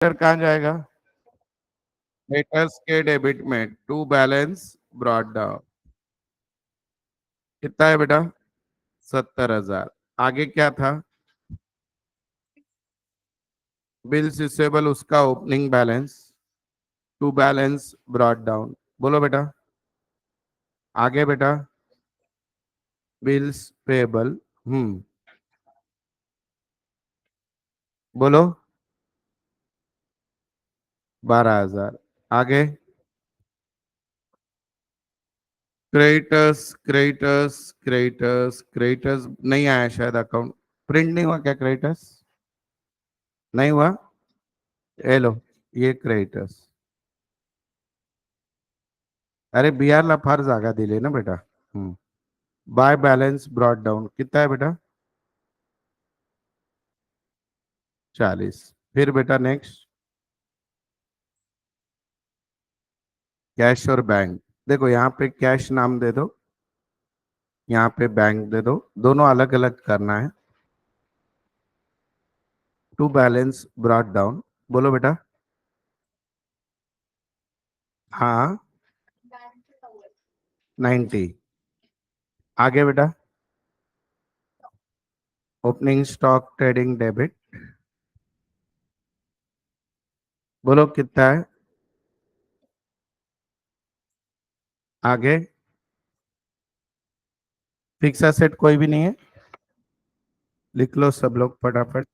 फिर कहाँ जाएगा? क्रेडिटर्स के डेबिट में टू बैलेंस ब्रॉट डाउन। कितना है बेटा? 70,000। आगे क्या था? बिल्स रिसेबल, उसका opening balance to balance brought down. बोलो बेटा। आगे बेटा। Bills payable. हम्म। बोलो। 12,000। आगे। क्रेडिटर्स क्रेडिटर्स क्रेडिटर्स क्रेडिटर्स नहीं आया शायद अकाउंट। प्रिंट नहीं हुआ क्या क्रेडिटर्स? नहीं हुआ। ये लो। ये क्रेडिटर्स। अरे बिहार ला फार जागा दिले ना बेटा। हम्म। बाय बैलेंस ब्रॉट डाउन कितना है बेटा? 40। फिर बेटा नेक्स्ट। कैश और बैंक। देखो यहाँ पे कैश नाम दे दो, यहाँ पे बैंक दे दो, दोनों अलग अलग करना है। To balance brought down. बोलो बेटा। हाँ। 90। आगे बेटा। Opening stock trading debit. बोलो कितना है? आगे। फिक्स एसेट कोई भी नहीं है? लिख लो सब लोग फटाफट।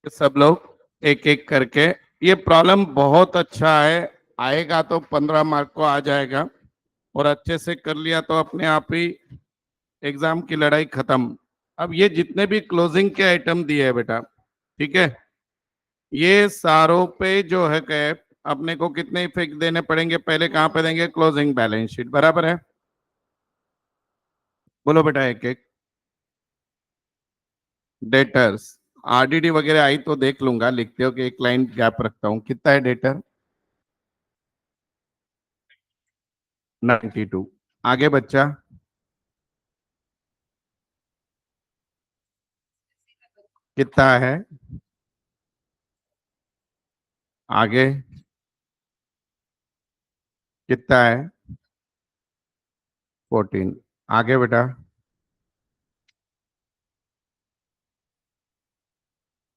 सब लोग एक एक करके, ये प्रॉब्लम बहुत अच्छा है, आएगा तो 15 मार्क को आ जाएगा, और अच्छे से कर लिया तो अपने आप ही एग्जाम की लड़ाई खत्म। अब ये जितने भी क्लोजिंग के आइटम दिए है बेटा, ठीक है, ये सारों पे जो है कैप अपने को कितने इफेक्ट देने पड़ेंगे, पहले कहां पे देंगे, क्लोजिंग बैलेंस शीट, बराबर है। बोलो बेटा एक एक। डेटर्स, आरडीडी वगैरह आई तो देख लूंगा, लिखते हो कि एक लाइन गैप रखता हूं, कितना है डेटर, 92। आगे बच्चा, कितना है, आगे कितना है, 14। आगे बेटा,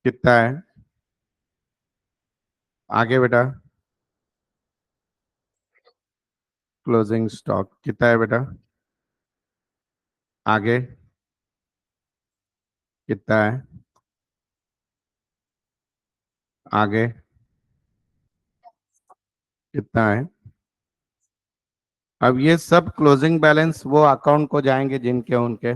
कितना है, आगे बेटा, क्लोजिंग स्टॉक कितना है बेटा, आगे कितना है, आगे कितना है। अब ये सब क्लोजिंग बैलेंस वो अकाउंट को जाएंगे जिनके उनके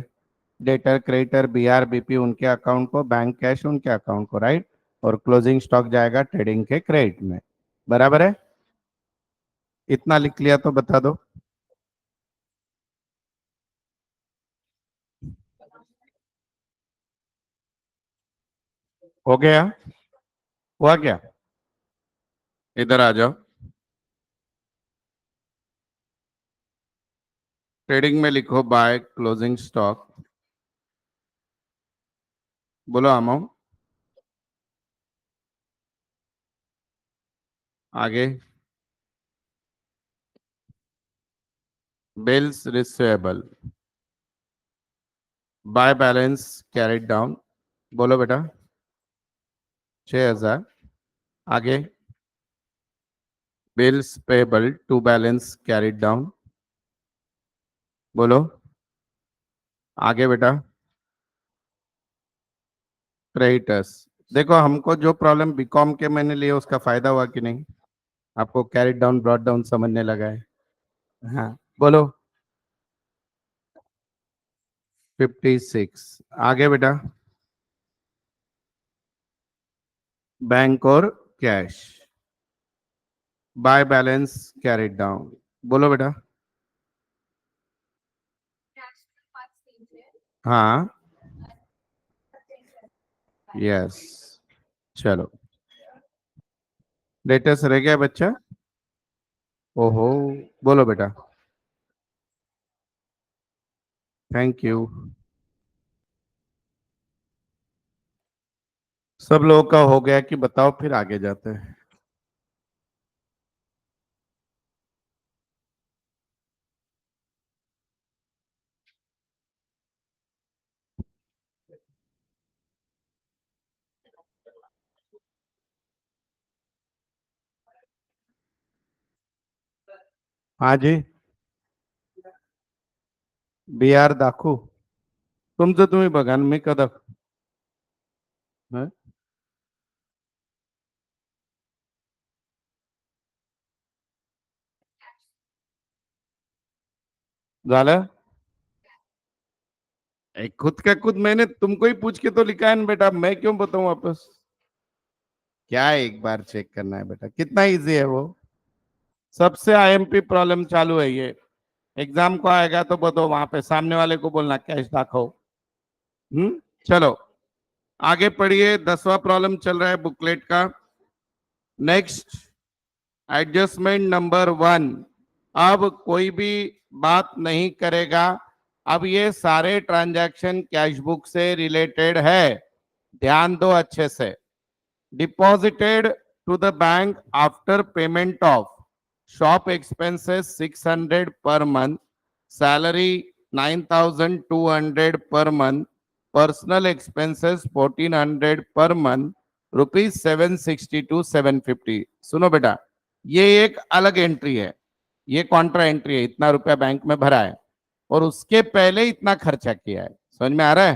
डेटर क्रेडिटर बीआर बीपी उनके अकाउंट को, बैंक कैश उनके अकाउंट को, राइट, और क्लोजिंग स्टॉक जाएगा ट्रेडिंग के क्रेडिट में, बराबर है। इतना लिख लिया तो बता दो, हो गया, हुआ क्या, इधर आ जाओ, ट्रेडिंग में लिखो बाय क्लोजिंग स्टॉक, बोलो अमाउंट, आगे bills receivable by balance carried down, बोलो बेटा 6000। आगे bills payable to balance carried down, बोलो, आगे बेटा क्रेडिटर्स। देखो हमको जो प्रॉब्लम बीकॉम के मैंने लिए उसका फायदा हुआ कि नहीं, आपको कैरिड डाउन ब्रॉट डाउन समझने लगा है। हाँ बोलो, 56। आगे बेटा बैंक और cash by balance carried down, बोलो बेटा, हाँ, यस, चलो लेटेस्ट रह गया बच्चा, ओहो, बोलो बेटा, थैंक यू। सब लोगों का हो गया कि बताओ, फिर आगे जाते हैं। हाँ जी, बी आर दाखू, तुमचं तुम्ही बघा ना, मी कदा हं? झालं, खुद का खुद मैंने तुमको ही पूछ के तो लिखा है ना बेटा, मैं क्यों बताऊं वापस, क्या एक बार चेक करना है बेटा, कितना इजी है वो, सबसे आईएमपी प्रॉब्लम चालू है ये, एग्जाम को आएगा तो बताओ, वहां पे सामने वाले को बोलना कैश दाखो। चलो आगे पढ़िए, 10वां प्रॉब्लम चल रहा है बुकलेट का। Next, adjustment number 1। अब कोई भी बात नहीं करेगा, अब ये सारे ट्रांजैक्शन कैश बुक से रिलेटेड है, ध्यान दो अच्छे से। Deposited to the bank after payment of shop expenses 600 per month, salary 9200 per month, personal expenses 1400 per month, rupees 760 to 750। सुनो बेटा, ये एक अलग एंट्री है, ये कॉन्ट्रा एंट्री है, इतना रुपया बैंक में भरा है और उसके पहले इतना खर्चा किया है, समझ में आ रहा है,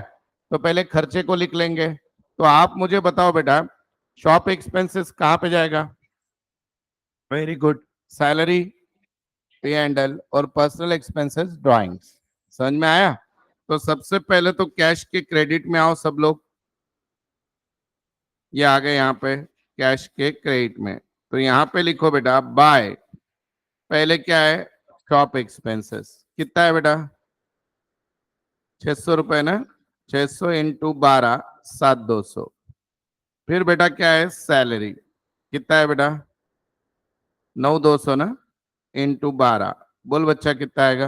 तो पहले खर्चे को लिख लेंगे, तो आप मुझे बताओ बेटा, शॉप एक्सपेंसेस कहाँ पे जाएगा? Very good, salary, P and L, और पर्सनल एक्सपेंसेस ड्राइंग्स। समझ में आया? तो सबसे पहले तो कैश के क्रेडिट में आओ सब लोग, ये आ गए यहाँ पे कैश के क्रेडिट में। तो यहाँ पे लिखो बेटा बाय, पहले क्या है? Shop expenses. कितना है बेटा? 600 रुपए ना, 600 इंटू 12, 7,200। फिर बेटा क्या है? सैलरी। कितना है बेटा? 9,200 ना, इंटू 12। बोल बच्चा कितना आएगा?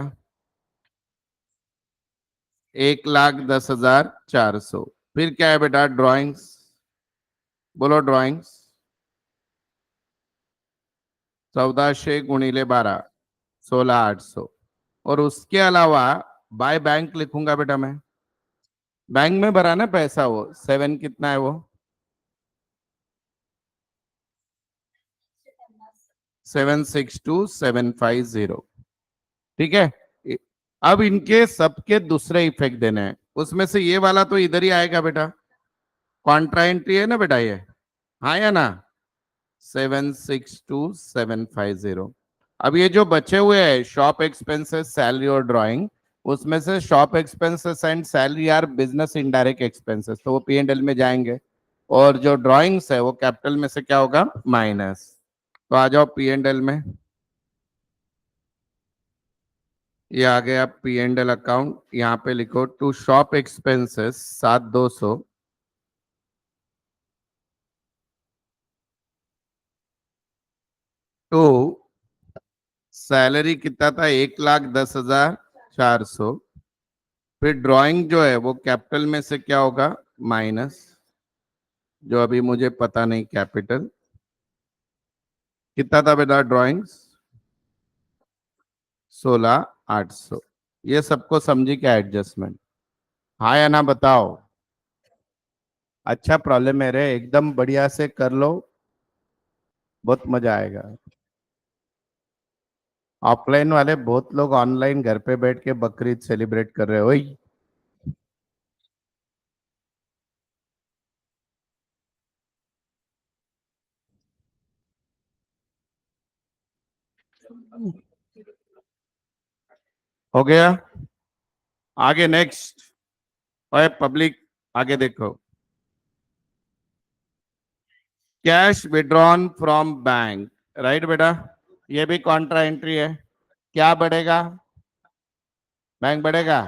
1,10,400। फिर क्या है बेटा? ड्राइंग्स। बोलो ड्राइंग्स। 1400 गुणिले 12, 16,800। और उसके अलावा बाय बैंक लिखूंगा बेटा मैं, बैंक में भरा ना पैसा, वो 7 कितना है वो? 762,750। ठीक है। अब इनके सबके दूसरे इफेक्ट देने हैं, उसमें से ये वाला तो इधर ही आएगा बेटा, कॉन्ट्रा एंट्री है ना बेटा ये, हाँ या ना? 762,750। अब ये जो बचे हुए हैं शॉप एक्सपेंसेस, सैलरी और ड्राइंग, उसमें से shop expenses and salary are business indirect expenses, तो वो पी एंड एल में जाएंगे। और जो ड्राइंग्स है वो कैपिटल में से क्या होगा? माइनस। तो आ जाओ पी एंड एल में, ये आ गया पी एंड एल अकाउंट। यहाँ पे लिखो to shop expenses 7,200, to salary कितना था? 1,10,400। फिर ड्राइंग जो है वो कैपिटल में से क्या होगा? माइनस, जो अभी मुझे पता नहीं कैपिटल कितना था बेटा? ड्राइंग्स 16,800। ये सबको समझी क्या एडजस्टमेंट? हाँ या ना बताओ? अच्छा प्रॉब्लम है रे, एकदम बढ़िया से कर लो, बहुत मजा आएगा। ऑफलाइन वाले बहुत लोग ऑनलाइन घर पे बैठ के बकरीद सेलिब्रेट कर रहे हो। वही हो गया। आगे नेक्स्ट। ओए पब्लिक, आगे देखो, cash withdrawn from bank, right बेटा? ये भी कॉन्ट्रा एंट्री है। क्या बढ़ेगा? बैंक बढ़ेगा,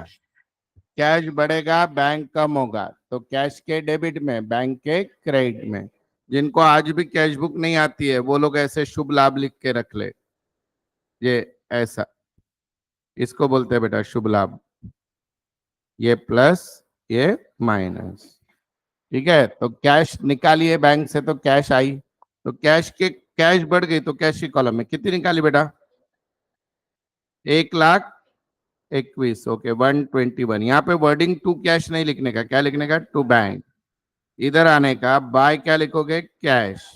कैश बढ़ेगा, बैंक कम होगा। तो कैश के डेबिट में, बैंक के क्रेडिट में। जिनको आज भी कैश बुक नहीं आती है वो लोग ऐसे शुभ लाभ लिख के रख ले, ये ऐसा, इसको बोलते हैं बेटा शुभ लाभ। ये प्लस, ये माइनस। ठीक है। तो कैश निकालिए बैंक से, तो कैश आई, तो कैश के कैश बढ़ गई, तो कैश की कॉलम में कितनी निकाली बेटा? 1,21,000। ओके, 121। यहाँ पे वर्डिंग टू कैश नहीं लिखने का, क्या लिखने का? To bank. इधर आने का बाय क्या लिखोगे? कैश।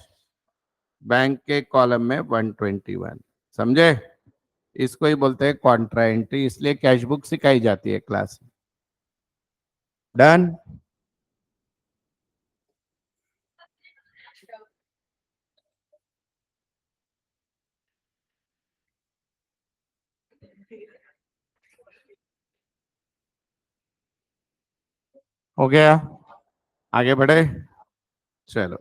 बैंक के कॉलम में 121। समझे? इसको ही बोलते हैं कॉन्ट्रा एंट्री, इसलिए कैश बुक सिखाई जाती है क्लास में। डन? हो गया? आगे बढ़े? चलो।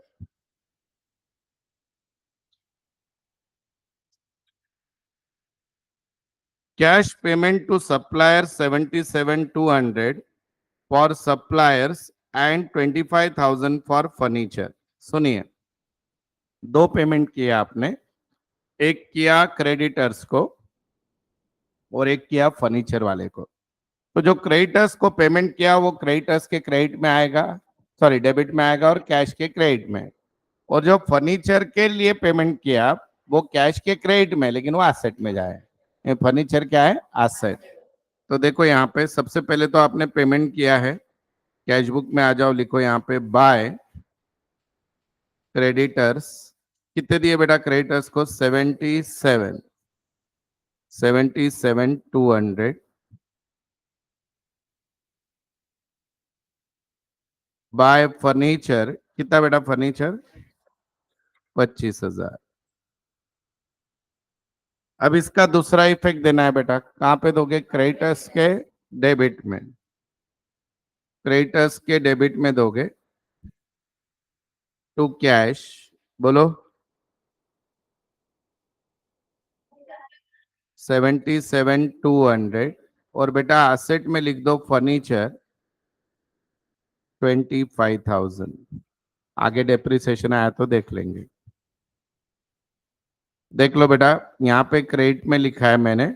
Cash payment to supplier 77,200 for suppliers and 25,000 for furniture. सुनिए, दो पेमेंट किया आपने, एक किया क्रेडिटर्स को और एक किया फर्नीचर वाले को। तो जो क्रेडिटर्स को पेमेंट किया वो क्रेडिटर्स के क्रेडिट में आएगा, सॉरी डेबिट में आएगा, और कैश के क्रेडिट में। और जो फर्नीचर के लिए पेमेंट किया वो कैश के क्रेडिट में, लेकिन वो एसेट में जाए। फर्नीचर क्या है? एसेट। तो देखो यहाँ पे सबसे पहले तो आपने पेमेंट किया है, कैश बुक में आ जाओ, लिखो यहाँ पे बाय क्रेडिटर्स। कितने दिए बेटा क्रेडिटर्स को? 77,200। बाय फर्नीचर कितना बेटा, फर्नीचर 25,000। अब इसका दूसरा इफेक्ट देना है बेटा, कहां पे दोगे, क्रेडिटर्स के डेबिट में, क्रेडिटर्स के डेबिट में दोगे, टू कैश, बोलो 77,200, और बेटा असेट में लिख दो फर्नीचर 25,000। आगे डेप्रिसिएशन आया तो देख लेंगे। देख लो बेटा, यहाँ पे क्रेडिट में लिखा है मैंने,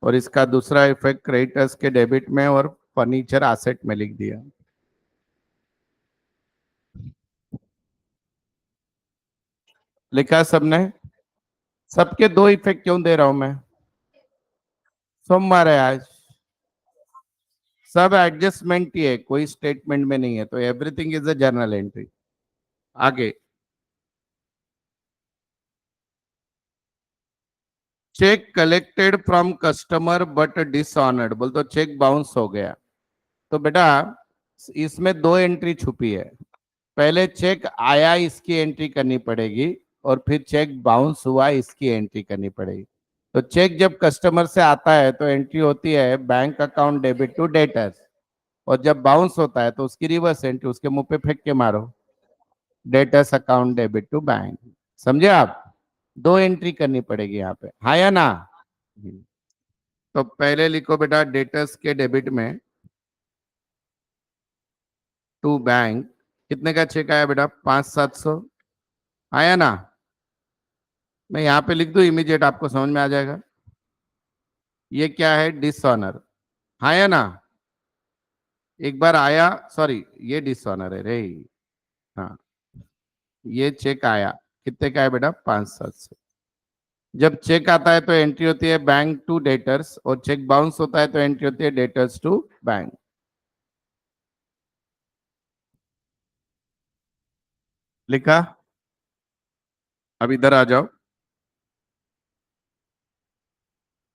और इसका दूसरा इफेक्ट क्रेडिटर्स के डेबिट में और फर्नीचर एसेट में लिख दिया। लिखा सबने? सबके दो इफेक्ट क्यों दे रहा हूं मैं? सोमवार है आज, सब एडजस्टमेंट ही है, कोई स्टेटमेंट में नहीं है, तो everything is a journal entry. आगे, cheque collected from customer but dishonoured, बोल तो चेक बाउंस हो गया। तो बेटा इसमें दो एंट्री छुपी है, पहले चेक आया इसकी एंट्री करनी पड़ेगी, और फिर चेक बाउंस हुआ इसकी एंट्री करनी पड़ेगी। तो चेक जब कस्टमर से आता है तो एंट्री होती है bank account debit to debtors, और जब बाउंस होता है तो उसकी रिवर्स एंट्री उसके मुंह पे फेंक के मारो, debtors account debit to bank. समझे आप? दो एंट्री करनी पड़ेगी यहाँ पे, हाँ या ना? तो पहले लिखो बेटा डेटर्स के डेबिट में टू बैंक, कितने का चेक आया बेटा, 5,700, आया ना? मैं यहाँ पे लिख दूं इमीडिएट, आपको समझ में आ जाएगा। ये क्या है, डिसऑनर, हाँ या ना? एक बार आया, सॉरी ये डिसऑनर है रे, हाँ, ये चेक आया, कितने का है बेटा, 5,700। जब चेक आता है तो एंट्री होती है बैंक टू डेटर्स, और चेक बाउंस होता है तो एंट्री होती है डेटर्स टू बैंक। लिखा? अब इधर आ जाओ,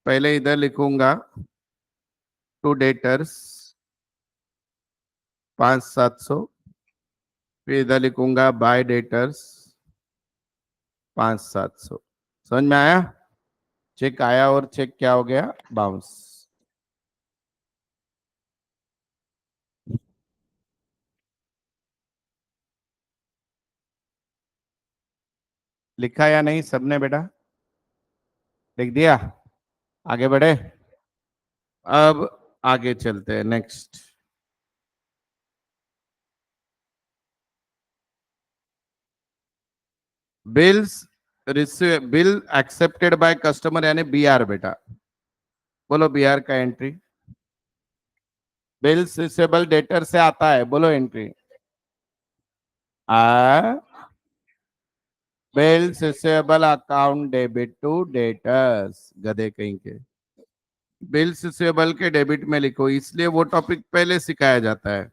पहले इधर लिखूंगा टू डेटर्स 5,700, फिर इधर लिखूंगा बाय डेटर्स 5,700। समझ में आया? चेक आया और चेक क्या हो गया, बाउंस। लिखा या नहीं सबने बेटा? लिख दिया? आगे बढ़े? अब आगे चलते हैं, next. Bills receive, bill accepted by customer यानी बीआर बेटा, बोलो बीआर का एंट्री। बिल्स रिसीवेबल डेटर से आता है, बोलो एंट्री। आ bills receivable account debit to debtors, गधे कहीं के। बिल्स रिसीवेबल के डेबिट में लिखो, इसलिए वो टॉपिक पहले सिखाया जाता है,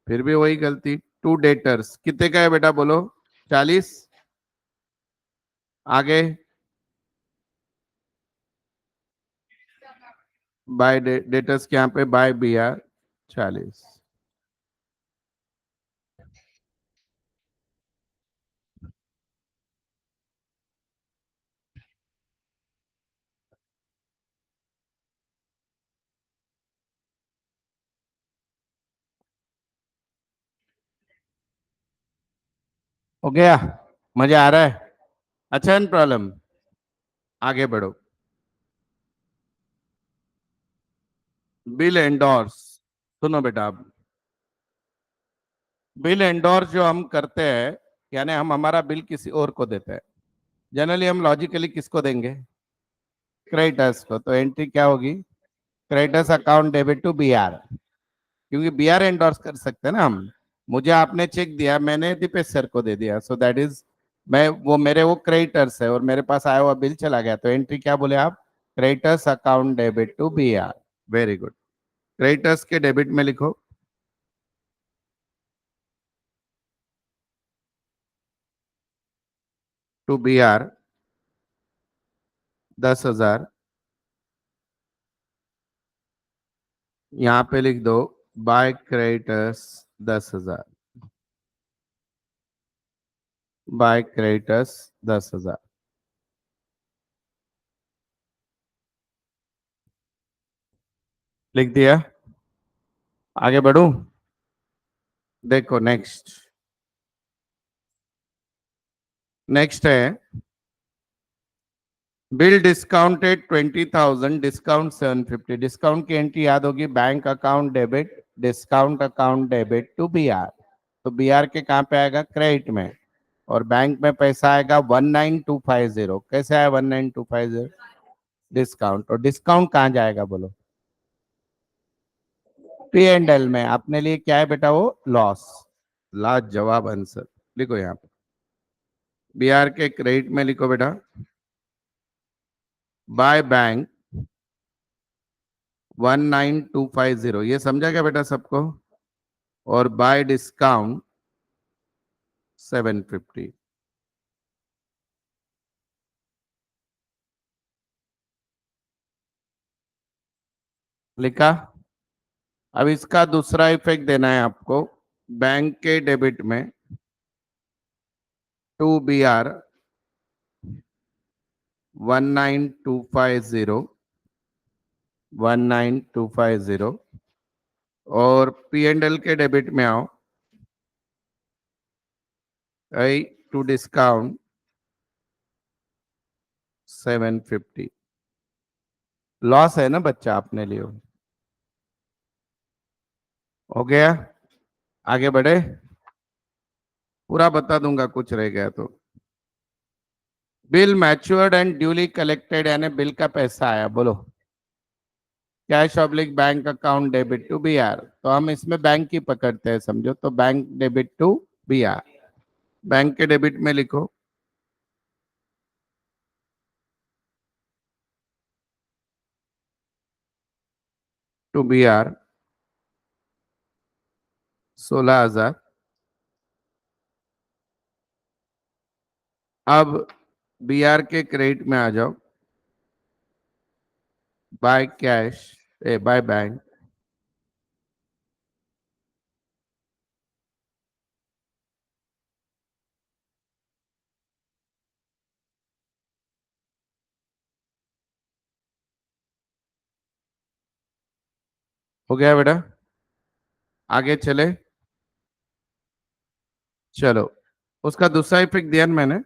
फिर भी वही गलती। टू डेटर्स कितने का है बेटा, बोलो 40। आगे, बाय डेटर्स के यहाँ पे बाय बीआर 40। हो गया? मजा आ रहा है? अच्छा, इन प्रॉब्लम, आगे बढ़ो। बिल एंडोर्स, सुनो बेटा, अब बिल एंडोर्स जो हम करते हैं, यानी हम हमारा बिल किसी और को देते हैं, जनरली हम लॉजिकली किसको देंगे, क्रेडिटर्स को, तो एंट्री क्या होगी, creditors account debit to BR, क्योंकि बीआर एंडोर्स कर सकते हैं ना हम। मुझे आपने चेक दिया, मैंने दीपेश सर को दे दिया, सो दैट इज, मैं वो मेरे वो क्रेडिटर्स है और मेरे पास आया हुआ बिल चला गया, तो एंट्री क्या बोले आप, creditors account debit to BR. Very good. Creditors के डेबिट में लिखो टू बीआर 10,000, यहाँ पे लिख दो बाय क्रेडिटर्स 10,000 बाय क्रेडिटर्स 10,000। लिख दिया। आगे बढ़ूं? देखो नेक्स्ट। नेक्स्ट है बिल डिस्काउंटेड 20,000 डिस्काउंट 750। डिस्काउंट की एंट्री याद होगी, bank account debit, discount account debit to BR. तो बीआर के कहाँ पे आएगा? क्रेडिट में। और बैंक में पैसा आएगा 19,250। कैसे आया 19,250? डिस्काउंट। और डिस्काउंट कहाँ जाएगा बोलो? पी एंड एल में। अपने लिए क्या है बेटा? वो लॉस। लाजवाब आंसर। लिखो यहाँ पे बीआर के क्रेडिट में लिखो बेटा बाय बैंक 19,250। ये समझा क्या बेटा सबको? और बाय डिस्काउंट 750। लिखा। अब इसका दूसरा इफेक्ट देना है आपको। बैंक के डेबिट में टू बी आर 19,250 19,250। और पी एंड एल के डेबिट में आओ आई टू डिस्काउंट 750। लॉस है ना बच्चा अपने लिए? हो गया? आगे बढ़े? पूरा बता दूंगा, कुछ रह गया तो। Bill matured and duly collected, यानी बिल का पैसा आया। बोलो cash oblique bank account debit to B R. तो हम इसमें बैंक की पकड़ते हैं, समझो। तो bank debit to B R. Bank के डेबिट में लिखो टू बी आर 16,000। अब बी आर के क्रेडिट में आ जाओ बाय कैश, बाय बैंक। हो गया बेटा? आगे चले? चलो। उसका दूसरा इफेक्ट दिया ना मैंने।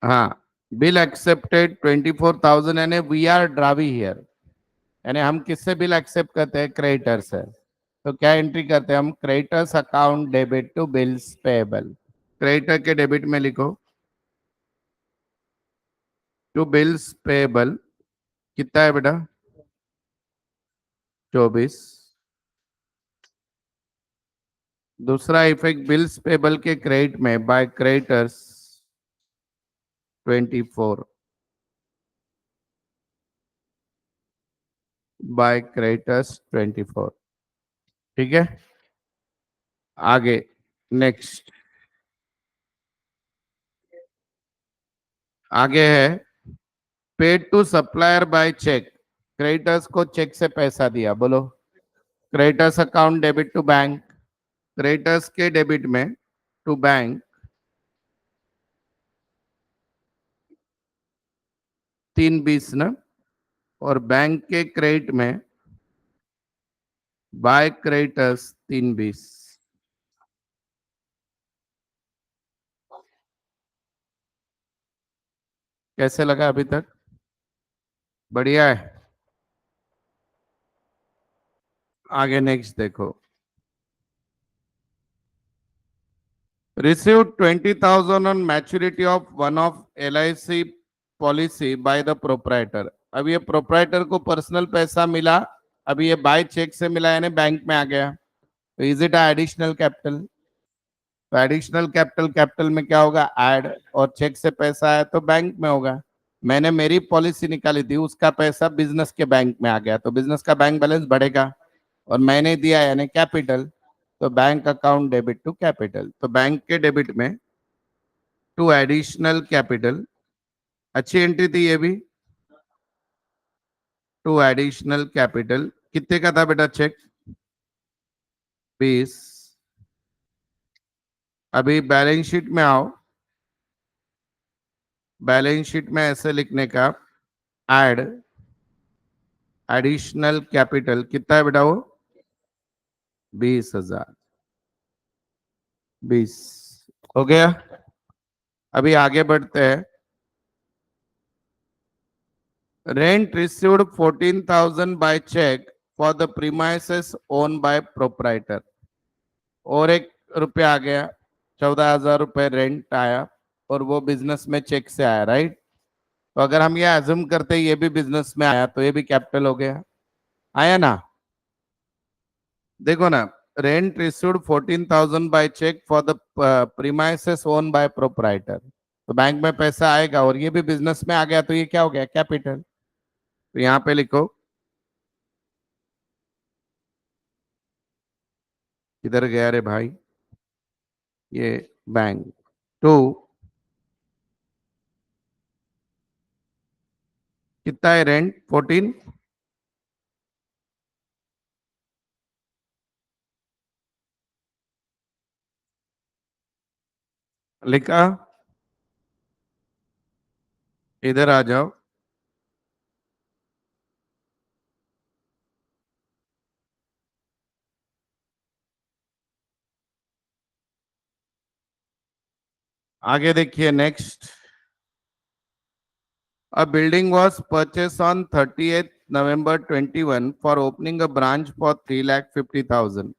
हाँ। बिल एक्सेप्टेड 24,000, यानी वी आर ड्रावी हियर। यानी हम किससे बिल एक्सेप्ट करते हैं? क्रेडिटर से। तो क्या एंट्री करते हैं हम? Creditors account debit to bills payable. Creditor के डेबिट में लिखो टू बिल्स पेएबल। कितना है बेटा? 24। दूसरा इफेक्ट बिल्स पेएबल के क्रेडिट में बाय क्रेडिटर्स 24 बाय क्रेडिटर्स 24। ठीक है? आगे नेक्स्ट। आगे है paid to supplier by cheque. Creditors को चेक से पैसा दिया। बोलो creditors account debit to bank. Creditors के डेबिट में टू बैंक 320 ना। और बैंक के क्रेडिट में बाय क्रेडिटर्स 320। कैसे लगा अभी तक? बढ़िया है। आगे नेक्स्ट देखो। Receive 20,000 on maturity of one of LIC policy by the proprietor. अब ये प्रोप्राइटर को पर्सनल पैसा मिला। अभी ये बाय चेक से मिला, यानी बैंक में आ गया। तो इज इट एडिशनल कैपिटल? तो एडिशनल कैपिटल, कैपिटल में क्या होगा? ऐड। और चेक से पैसा आया तो बैंक में होगा। मैंने मेरी पॉलिसी निकाली थी, उसका पैसा बिजनेस के बैंक में आ गया, तो बिजनेस का बैंक बैलेंस बढ़ेगा। और मैंने दिया यानी कैपिटल, तो bank account debit to capital. तो बैंक के डेबिट में टू एडिशनल कैपिटल। अच्छी एंट्री थी ये भी। टू एडिशनल कैपिटल कितने का था बेटा चेक? 20। अभी बैलेंस शीट में आओ। बैलेंस शीट में ऐसे लिखने का, एड एडिशनल कैपिटल कितना है बेटा वो? 20,000। 20 हो गया। अभी आगे बढ़ते हैं। Rent received 14,000 by cheque for the premises own by proprietor. और एक रुपया आ गया, 14,000 रुपये रेंट आया, और वो बिजनेस में चेक से आया, राइट? तो अगर हम ये एज्यूम करते ये भी बिजनेस में आया तो ये भी कैपिटल हो गया, आया ना? देखो ना, rent received 14,000 by cheque for the premises own by proprietor. तो बैंक में पैसा आएगा और ये भी बिजनेस में आ गया, तो ये क्या हो गया? कैपिटल। तो यहाँ पे लिखो, किधर गया रे भाई ये? बैंक टू, कितना है रेंट? 14। लिखा, इधर आ जाओ। आगे देखिए next. A building was purchased on 30th November 21 for opening a branch for 3,50,000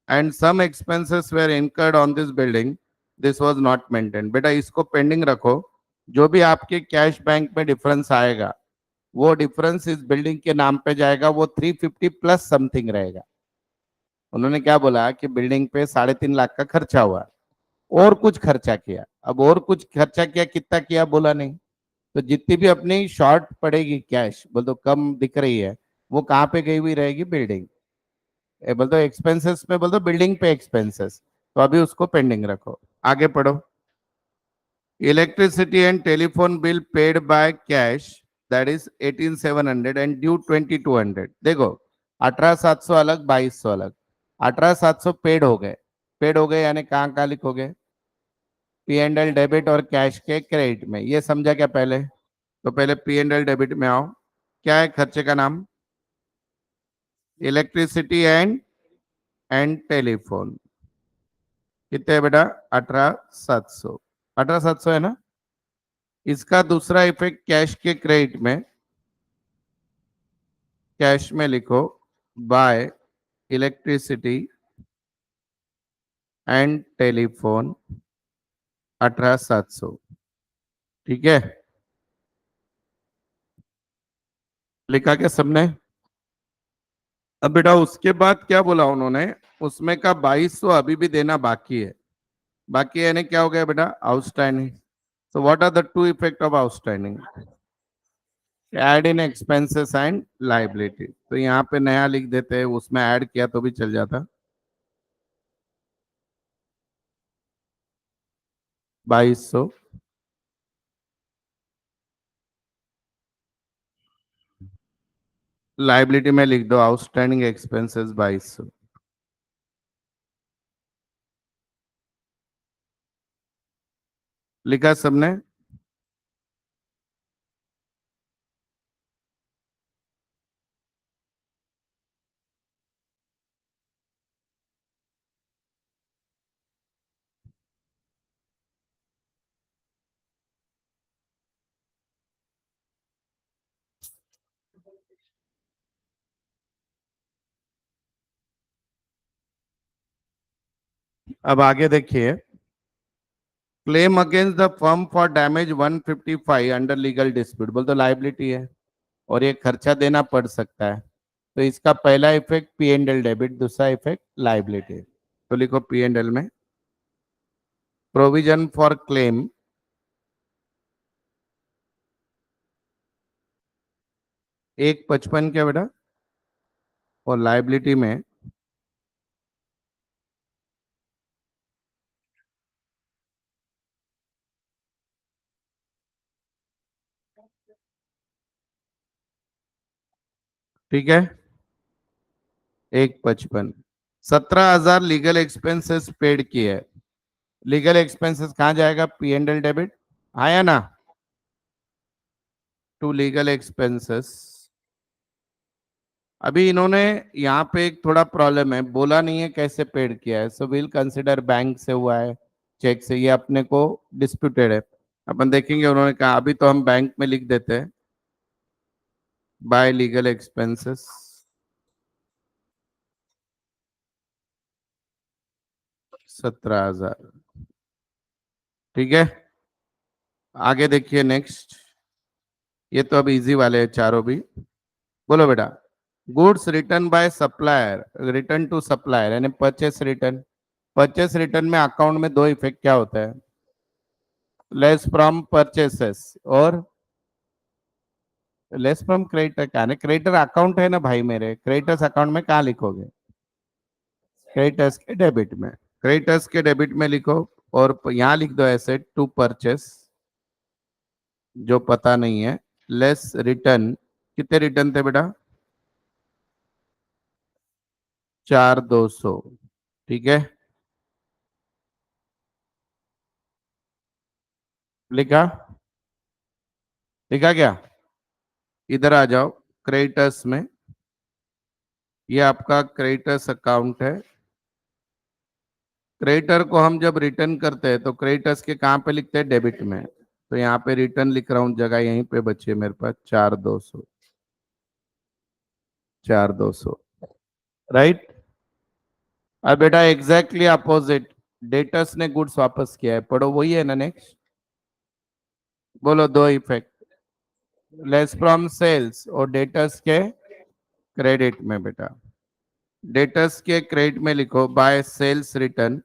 and some expenses were incurred on this building. This was not maintained. बेटा इसको पेंडिंग रखो। जो भी आपके कैश बैंक में डिफरेंस आएगा वो डिफरेंस इस बिल्डिंग के नाम पे जाएगा, वो 350 प्लस समथिंग रहेगा। उन्होंने क्या बोला कि बिल्डिंग पे 3.5 लाख का खर्चा हुआ और कुछ खर्चा किया। अब और कुछ खर्चा किया, कितना किया बोला नहीं। तो जितनी भी अपनी शॉर्ट पड़ेगी कैश, बोल दो कम दिख रही है, वो कहाँ पे गई हुई रहेगी? बिल्डिंग। बोल दो एक्सपेंसेस में, बोल दो बिल्डिंग पे एक्सपेंसेस। तो अभी उसको पेंडिंग रखो, आगे पढ़ो। Electricity and telephone bill paid by cash, that is 18,700 and due 2,200। देखो 18,700 अलग, 2,200 अलग। 18,700 पेड हो गए। पेड हो गए यानी कहाँ कहाँ लिखोगे? पी एंड एल डेबिट और कैश के क्रेडिट में। ये समझा क्या पहले? तो पहले पी एंड एल डेबिट में आओ। क्या है खर्चे का नाम? Electricity and telephone. कितने है बेटा? 18,700। 18,700 है ना? इसका दूसरा इफेक्ट कैश के क्रेडिट में। कैश में लिखो, बाय इलेक्ट्रिसिटी एंड टेलीफोन 18,700। ठीक है, लिखा क्या सबने? अब बेटा उसके बाद क्या बोला उन्होंने? उसमें का 2,200 अभी भी देना बाकी है। बाकी यानी क्या हो गया बेटा? Outstanding. So what are the two effect of outstanding? Add in expenses and liability। तो यहाँ पे नया लिख देते हैं, उसमें ऐड किया तो भी चल जाता। 2,200। लाइबिलिटी में लिख दो आउटस्टैंडिंग एक्सपेंसेस 2,200। लिखा सबने? अब आगे देखिए, claim against the firm for damage 155 under legal dispute. बोल तो लाइबिलिटी है और ये खर्चा देना पड़ सकता है। तो इसका पहला effect P and L debit, दूसरा इफेक्ट लाइबिलिटी। तो लिखो पी एंड एल में प्रोविजन फॉर क्लेम 155 क्या बेटा? और लाइबिलिटी में ठीक है। एक 55। 17,000 लीगल एक्सपेंसेस पेड किए है। लीगल एक्सपेंसेस कहाँ जाएगा? P and L debit. आया ना? To legal expenses. अभी इन्होंने यहाँ पे एक थोड़ा प्रॉब्लम है, बोला नहीं है कैसे पेड किया है, सो विल कंसिडर बैंक से हुआ है, चेक से, ये अपने को डिस्प्यूटेड है। अपन देखेंगे, उन्होंने कहा अभी तो हम बैंक में लिख देते हैं बाय लीगल एक्सपेंसेस 17,000। ठीक है, आगे देखिए नेक्स्ट। ये तो अभी इजी वाले हैं चारों भी। बोलो बेटा। Goods return by supplier, return to supplier यानी परचेस रिटर्न। परचेस रिटर्न में अकाउंट में दो इफेक्ट क्या होता है? लेस फ्रॉम परचेसेस और लेस फ्रॉम क्रेडिटर। क्या है? क्रेडिटर अकाउंट है ना भाई मेरे, क्रेडिटर्स अकाउंट में कहाँ लिखोगे? क्रेडिटर्स के डेबिट में। क्रेडिटर्स के डेबिट में लिखो, और यहाँ लिख दो एसेट टू परचेस, जो पता नहीं है। लेस रिटर्न, कितने रिटर्न थे बेटा? 4,200। ठीक है, लिखा? लिखा क्या? इधर आ जाओ क्रेडिटर्स में। ये आपका क्रेडिटर्स अकाउंट है। क्रेडिटर को हम जब रिटर्न करते हैं तो क्रेडिटर्स के कहाँ पे लिखते हैं? डेबिट में। तो यहाँ पे रिटर्न लिख रहा हूँ, जगह यहीं पे बची है मेरे पास, 4,200। 4,200, राइट। अब बेटा एग्जैक्टली अपोजिट, डेटर्स ने गुड्स वापस किया है, पढ़ो वही है ना नेक्स्ट। बोलो दो इफेक्ट, लेस फ्रॉम सेल्स और डेटर्स के क्रेडिट में बेटा। डेटर्स के क्रेडिट में लिखो बाय सेल्स रिटर्न।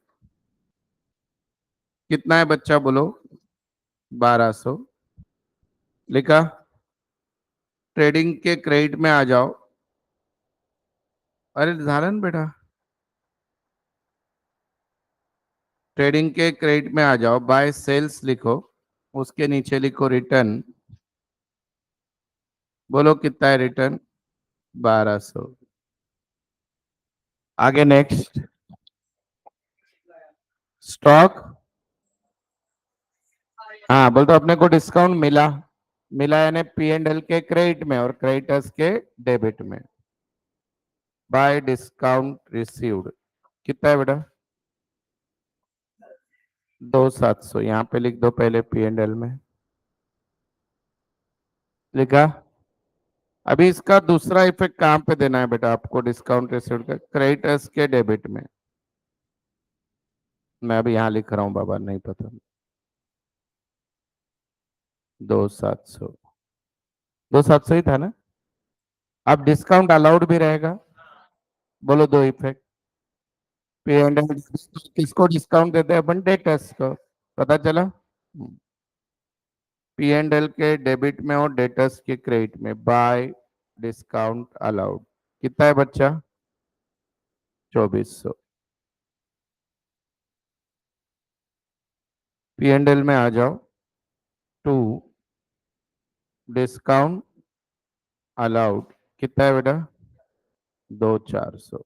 कितना है बच्चा बोलो? 1,200। लिखा? ट्रेडिंग के क्रेडिट में आ जाओ। अरे धारण बेटा, ट्रेडिंग के क्रेडिट में आ जाओ, बाय सेल्स लिखो, उसके नीचे लिखो रिटर्न। बोलो कितना है रिटर्न? 1,200। आगे नेक्स्ट। स्टॉक। हाँ बोल, तो अपने को डिस्काउंट मिला। मिला यानी पी एंड एल के क्रेडिट में और क्रेडिटर्स के डेबिट में। बाय डिस्काउंट रिसीव्ड, कितना है बेटा? 2,700। यहाँ पे लिख दो पहले पी एंड एल में। लिखा? अभी इसका दूसरा इफेक्ट कहाँ पे देना है बेटा आपको? डिस्काउंट रिसीव्ड का क्रेडिटर्स के डेबिट में। मैं अभी यहाँ लिख रहा हूँ बाबा, नहीं पता। 2,700। 2,700 ही था ना? अब डिस्काउंट अलाउड भी रहेगा। बोलो दो इफेक्ट। पी एंड एल किसको डिस्काउंट देते हैं अपन? डेटर्स को। पता चला? पी एंड एल के डेबिट में और डेटर्स के क्रेडिट में बाय डिस्काउंट अलाउड। कितना है बच्चा? 2,400। पी एंड एल में आ जाओ, टू डिस्काउंट अलाउड। कितना है बेटा? 2,400।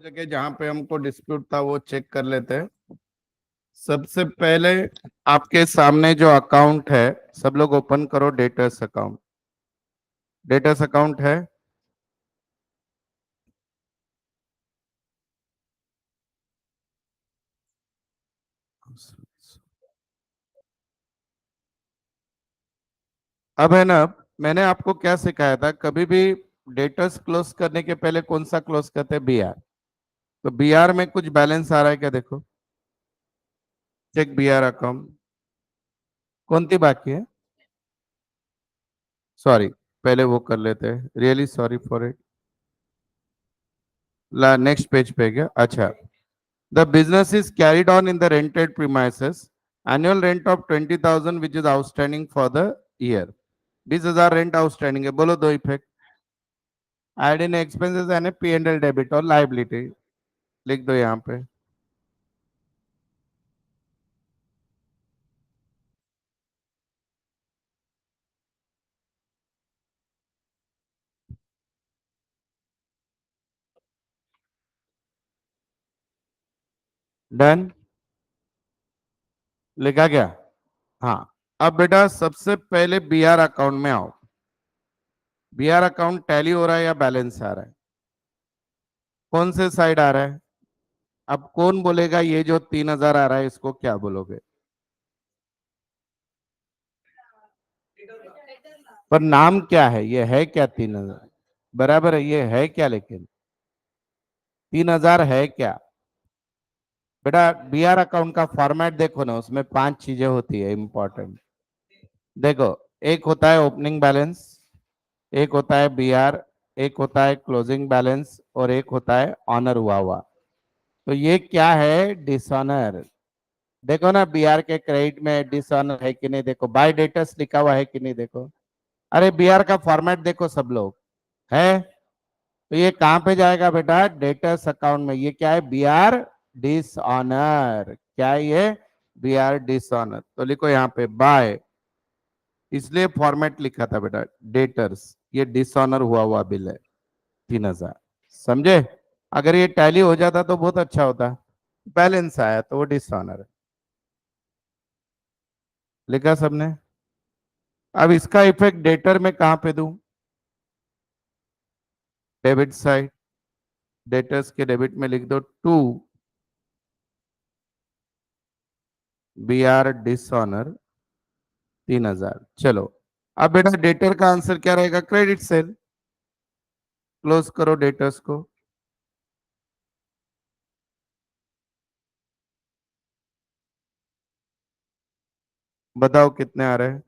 जगह जहां पे हमको डिस्प्यूट था वो चेक कर लेते हैं। सबसे पहले आपके सामने जो अकाउंट है, सब लोग ओपन करो डेटर्स अकाउंट। डेटर्स अकाउंट है। अब है ना, मैंने आपको क्या सिखाया था, कभी भी डेटर्स क्लोज करने के पहले कौन सा क्लोज करते हैं? बीआर। तो बीआर में कुछ बैलेंस आ रहा है क्या? देखो, चेक बीआर अकाउंट। कौन सी बाकी है? सॉरी, पहले वो कर लेते हैं। Really sorry for it. ला नेक्स्ट पेज पे गया। अच्छा, the business is carried on in the rented premises. Annual rent of 20,000 which is outstanding for the year. 20,000 rent outstanding है। बोलो दो effect. Add in expenses and P and L debit और liability. लिख दो यहाँ पे। डन। लिखा गया। हाँ। अब बेटा सबसे पहले बीआर अकाउंट में आओ। बीआर अकाउंट टैली हो रहा है या बैलेंस आ रहा है? कौन से साइड आ रहा है? अब कौन बोलेगा ये जो 3,000 आ रहा है इसको क्या बोलोगे? पर नाम क्या है? ये है क्या 3,000? बराबर है, ये है क्या? लेकिन 3,000 है क्या? बेटा बीआर अकाउंट का फॉर्मेट देखो ना, उसमें 5 चीजें होती है इंपॉर्टेंट। देखो, एक होता है ओपनिंग बैलेंस, एक होता है बीआर, एक होता है क्लोजिंग बैलेंस और एक होता है ऑनर हुआ हुआ। तो ये क्या है? डिसऑनर। देखो ना बीआर के क्रेडिट में डिसऑनर है कि नहीं, देखो बाय डेटर्स लिखा हुआ है कि नहीं, देखो। अरे बीआर का फॉर्मेट देखो सब लोग। है। तो ये कहां पे जाएगा बेटा? डेटर्स अकाउंट में। ये क्या है? BR dishonour. क्या है ये? BR dishonour. तो लिखो यहाँ पे बाय। इसलिए फॉर्मेट लिखा था बेटा डेटर्स। ये डिसऑनर हुआ हुआ बिल है 3,000। समझे? अगर ये टैली हो जाता तो बहुत अच्छा होता। बैलेंस आया तो वो डिसऑनर है। लिखा सबने? अब इसका इफेक्ट डेटर में कहां पे दूं? Debit side. डेटर्स के डेबिट में लिख दो टू बी आर डिसऑनर 3,000। चलो, अब बेटा डेटर का आंसर क्या रहेगा? Credit sale. क्लोज करो डेटर्स को। बताओ कितने आ रहे हैं?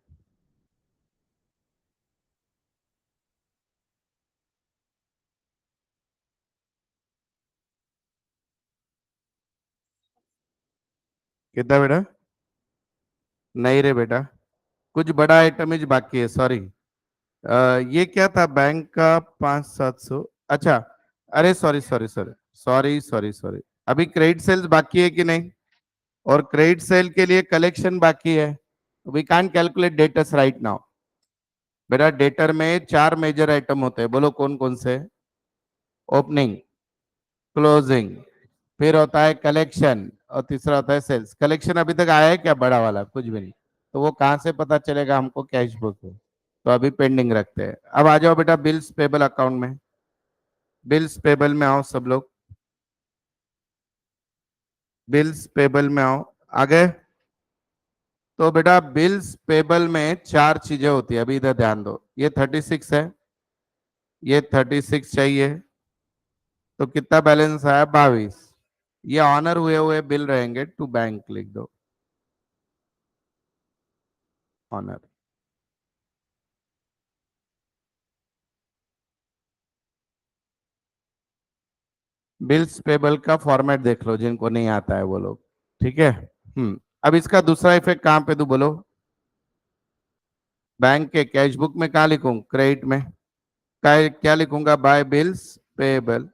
कितना बेटा? नहीं रे बेटा, कुछ बड़ा आइटम इज बाकी है। सॉरी। ये क्या था? बैंक का 5,700। अच्छा। अरे sorry sorry sorry sorry sorry sorry. अभी क्रेडिट सेल्स बाकी है कि नहीं? और क्रेडिट सेल के लिए कलेक्शन बाकी है। We can't calculate debtors right now. बेटा डेटर में 4 मेजर आइटम होते हैं। बोलो कौन कौन से? ओपनिंग, क्लोजिंग, फिर होता है कलेक्शन और तीसरा होता है सेल्स। कलेक्शन अभी तक आया है क्या? बड़ा वाला कुछ भी नहीं। तो वो कहाँ से पता चलेगा हमको? कैश बुक है। तो अभी पेंडिंग रखते हैं। अब आ जाओ बेटा बिल्स पेबल अकाउंट में। बिल्स पेबल में आओ सब लोग। बिल्स पेबल में आओ। आ गए? तो बेटा बिल्स पेबल में 4 चीजें होती है। अभी इधर ध्यान दो। ये 36 है, ये 36 चाहिए। तो कितना बैलेंस आया? 22। ये ऑनर हुए हुए बिल रहेंगे, टू बैंक लिख दो। ऑनर। बिल्स पेबल का फॉर्मेट देख लो जिनको नहीं आता है वो लोग। ठीक है। अब इसका दूसरा इफेक्ट कहां पे दूं बोलो? बैंक के कैश बुक में कहा लिखूं? क्रेडिट में। क्या लिखूंगा? Bye bills payable.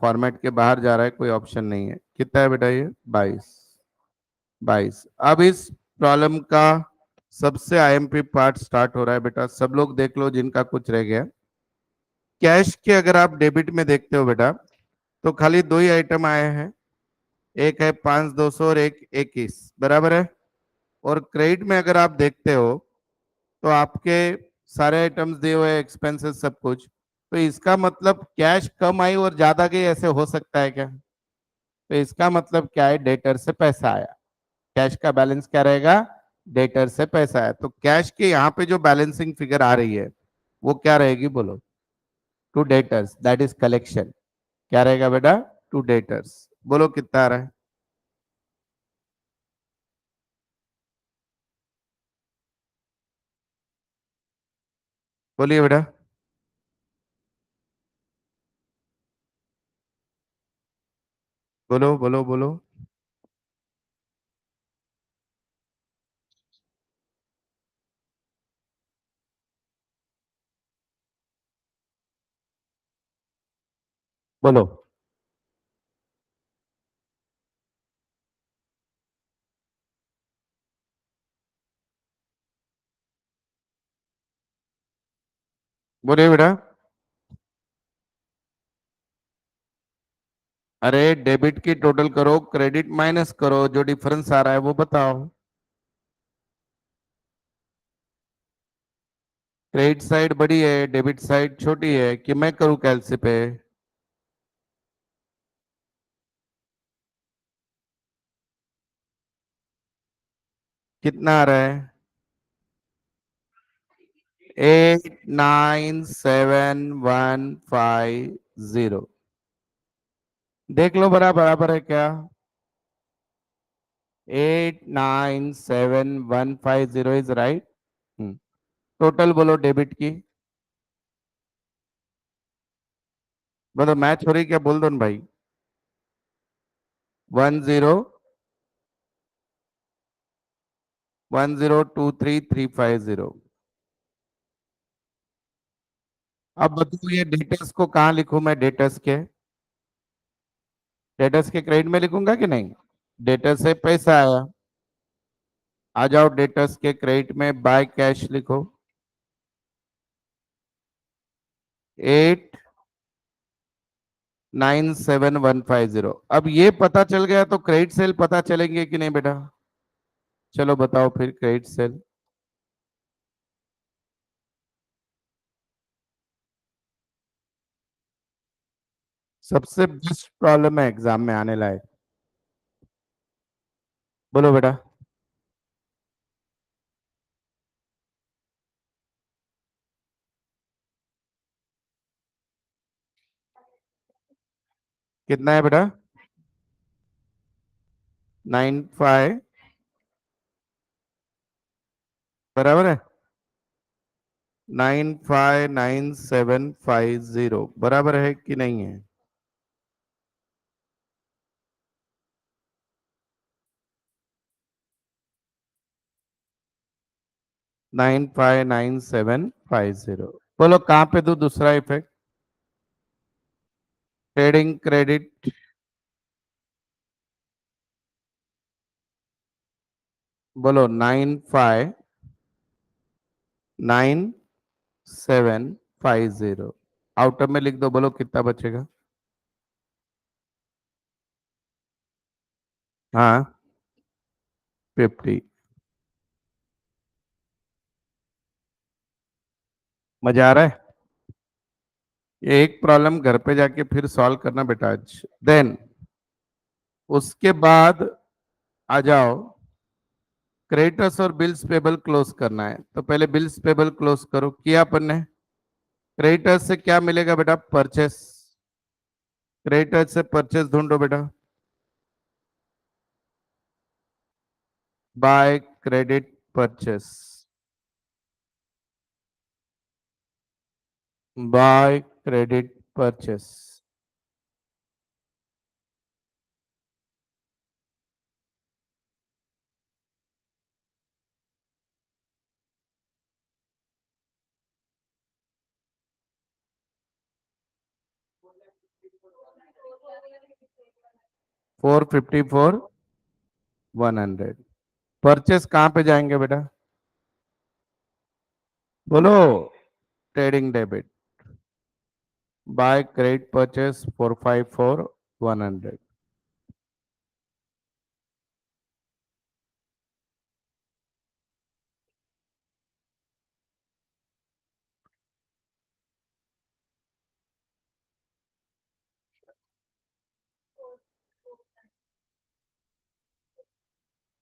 फॉर्मेट के बाहर जा रहा है, कोई ऑप्शन नहीं है। कितना है बेटा ये? 22। 22। अब इस प्रॉब्लम का सबसे आईएमपी पार्ट स्टार्ट हो रहा है बेटा। सब लोग देख लो जिनका कुछ रह गया। कैश के अगर आप डेबिट में देखते हो बेटा, तो खाली दो ही आइटम आए हैं, एक है 5,200 और एक 21, बराबर है। और क्रेडिट में अगर आप देखते हो तो आपके सारे आइटम्स दिए हुए, एक्सपेंसेस सब कुछ, तो इसका मतलब कैश कम आई और ज्यादा गई, ऐसे हो सकता है क्या? तो इसका मतलब क्या है, डेटर से पैसा आया। कैश का बैलेंस क्या रहेगा, डेटर से पैसा आया। तो कैश के यहाँ पे जो बैलेंसिंग फिगर आ रही है वो क्या रहेगी बोलो? To debtors, that is collection. क्या रहेगा बेटा? To debtors. बोलो कितना आ रहा है? बोलिए बेटा। बोलो बोलो बोलो। बोलो। बोलिए बेटा। अरे डेबिट की टोटल करो, क्रेडिट माइनस करो, जो डिफरेंस आ रहा है वो बताओ। क्रेडिट साइड बड़ी है, डेबिट साइड छोटी है, कि मैं करूं कैलसी पे? कितना आ रहा है? 897150। देख लो बराबर बराबर है क्या? 897150 इज राइट। टोटल बोलो डेबिट की। बोलो, मैच हो रही क्या? बोल दो ना भाई। 10, 1023,350। अब बताओ ये डेटर्स को कहाँ लिखूं मैं? डेटर्स के, डेटर्स के क्रेडिट में लिखूंगा कि नहीं? डेटर्स से पैसा आया, आ जाओ डेटर्स के क्रेडिट में, बाय कैश लिखो। 897150। अब ये पता चल गया तो क्रेडिट सेल पता चलेंगे कि नहीं बेटा? चलो बताओ फिर क्रेडिट सेल। सबसे बेस्ट प्रॉब्लम है एग्जाम में आने लायक। बोलो बेटा। कितना है बेटा? 95, बराबर है। 959750 बराबर है कि नहीं है? 959750। बोलो कहाँ पे दो दूसरा इफेक्ट? Trading credit. बोलो 959750। आउटर में लिख दो, बोलो कितना बचेगा? हाँ, 50। मजा आ रहा है? ये एक प्रॉब्लम घर पे जाके फिर सॉल्व करना बेटा आज। देन उसके बाद आ जाओ, क्रेडिटर्स और बिल्स पेबल क्लोज करना है, तो पहले बिल्स पेबल क्लोज करो, किया अपन ने। क्रेडिटर्स से क्या मिलेगा बेटा? परचेस। क्रेडिटर्स से परचेस ढूंढो बेटा। By credit purchase, by credit purchase. 454, 100। Purchase कहाँ पे जाएंगे बेटा? बोलो। Trading debit, by credit purchase 454 100।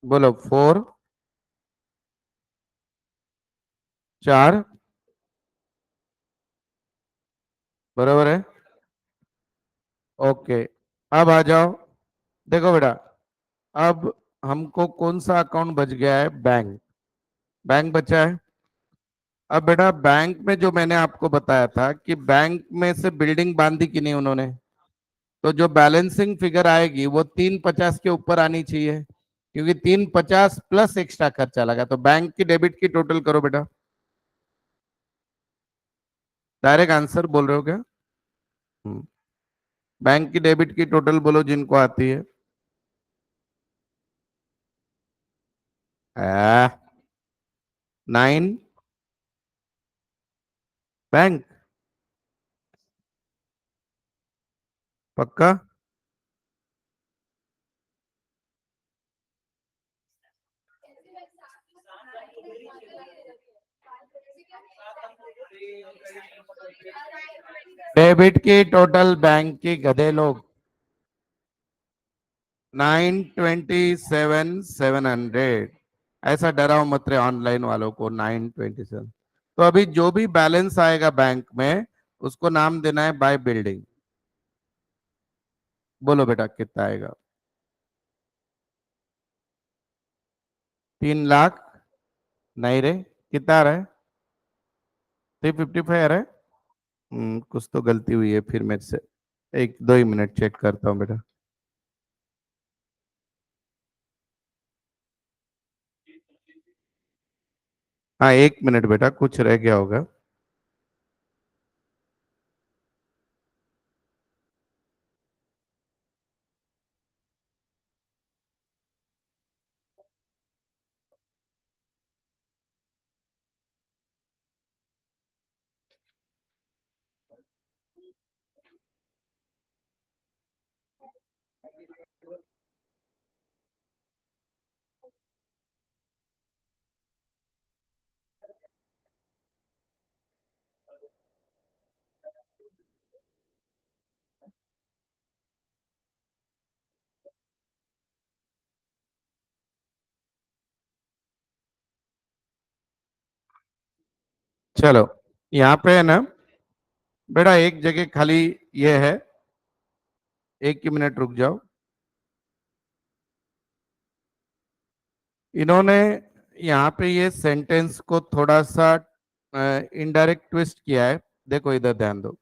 बोलो 4, 4, बराबर है। ओके, अब आ जाओ। देखो बेटा, अब हमको कौन सा अकाउंट बच गया है? बैंक। बैंक बचा है। अब बेटा बैंक में जो मैंने आपको बताया था कि बैंक में से बिल्डिंग बांधी कि नहीं उन्होंने, तो जो बैलेंसिंग फिगर आएगी वो 350 के ऊपर आनी चाहिए, क्योंकि 350 प्लस एक्स्ट्रा खर्चा लगा। तो बैंक की डेबिट की टोटल करो बेटा। डायरेक्ट आंसर बोल रहे हो क्या? हम्म, बैंक की डेबिट की टोटल बोलो जिनको आती है। 9। बैंक। पक्का? डेबिट की टोटल बैंक की गधे लोग। 927,700। ऐसा डराओ मत रहे ऑनलाइन वालों को। 927। तो अभी जो भी बैलेंस आएगा बैंक में उसको नाम देना है बाय बिल्डिंग। बोलो बेटा कितना आएगा? 3 लाख? नहीं रे, कितना आ रहा है? 355 आ रहा है। कुछ तो गलती हुई है फिर मेरे से। एक दो ही मिनट चेक करता हूँ बेटा। हाँ, 1 मिनट बेटा, कुछ रह गया होगा। चलो, यहाँ पे है ना बेटा, एक जगह खाली ये है। एक ही मिनट रुक जाओ। इन्होंने यहाँ पे ये सेंटेंस को थोड़ा सा इनडायरेक्ट ट्विस्ट किया है। देखो इधर ध्यान दो।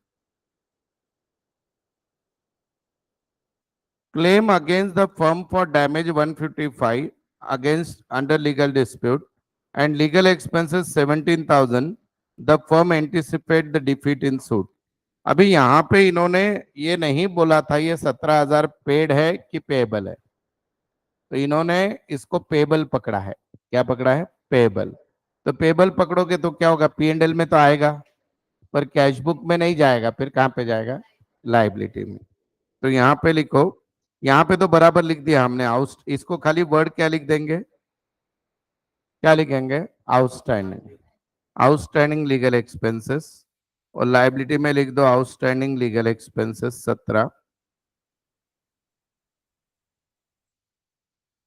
Claim against the firm for damage 155 against under legal dispute and legal expenses 17,000। The firm anticipate the defeat in suit. अभी यहाँ पे इन्होंने ये नहीं बोला था ये 17,000 पेड है कि पेबल है। तो इन्होंने इसको पेबल पकड़ा है। क्या पकड़ा है? पेबल। तो पेबल पकड़ोगे तो क्या होगा? P&L में तो आएगा, पर कैश बुक में नहीं जाएगा। फिर कहाँ पे जाएगा? लाइबिलिटी में। तो यहाँ पे लिखो। यहाँ पे तो बराबर लिख दिया हमने आउट। इसको खाली वर्ड क्या लिख देंगे? क्या लिखेंगे? आउटस्टैंडिंग। Outstanding legal expenses. और लाइबिलिटी में लिख दो outstanding legal expenses 17।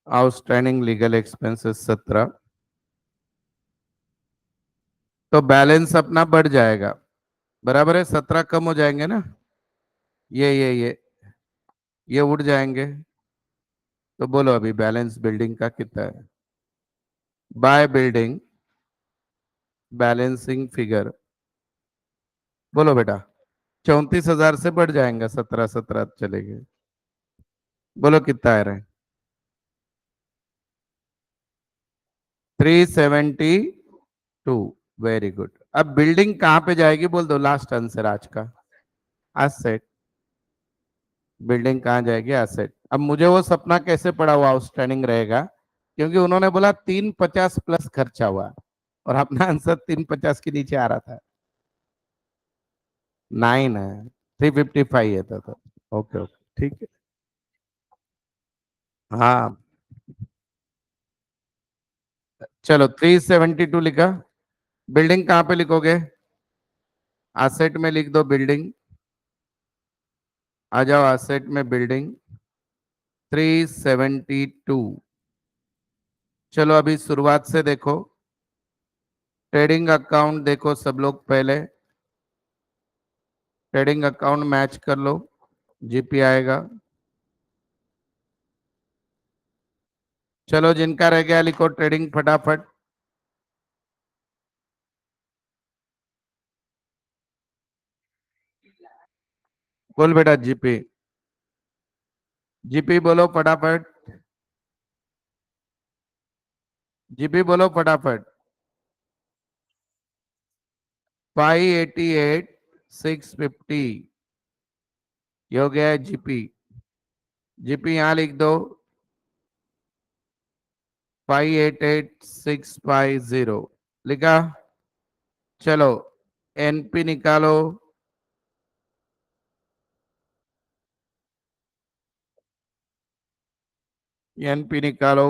Outstanding legal expenses 17। तो बैलेंस अपना बढ़ जाएगा। बराबर है, 17 कम हो जाएंगे ना। ये उड़ जाएंगे। तो बोलो अभी बैलेंस बिल्डिंग का कितना है? By building balancing figure. बोलो बेटा। 34,000 से बढ़ जाएगा, 17 17 चले गए। बोलो कितना आ रहा है? 372। Very good. अब बिल्डिंग कहाँ पे जाएगी बोल दो, लास्ट आंसर आज का। एसेट। बिल्डिंग कहाँ जाएगी? एसेट। अब मुझे वो सपना कैसे पड़ा हुआ आउटस्टैंडिंग रहेगा, क्योंकि उन्होंने बोला 350 प्लस खर्चा हुआ और अपना आंसर 350 के नीचे आ रहा था। 9 है, 355 है तो। Okay okay. ठीक है। हाँ, चलो 372 लिखा। बिल्डिंग कहाँ पे लिखोगे? एसेट में लिख दो बिल्डिंग। आ जाओ एसेट में बिल्डिंग 372। चलो अभी शुरुआत से देखो। ट्रेडिंग अकाउंट देखो सब लोग पहले। ट्रेडिंग अकाउंट मैच कर लो। जीपी आएगा। चलो जिनका रह गया लिखो ट्रेडिंग फटाफट। बोल बेटा जीपी। जीपी बोलो फटाफट। जीपी बोलो फटाफट। 588 650। ये हो गया है जीपी। जीपी यहाँ लिख दो 588650। लिखा। चलो एनपी निकालो। एनपी निकालो।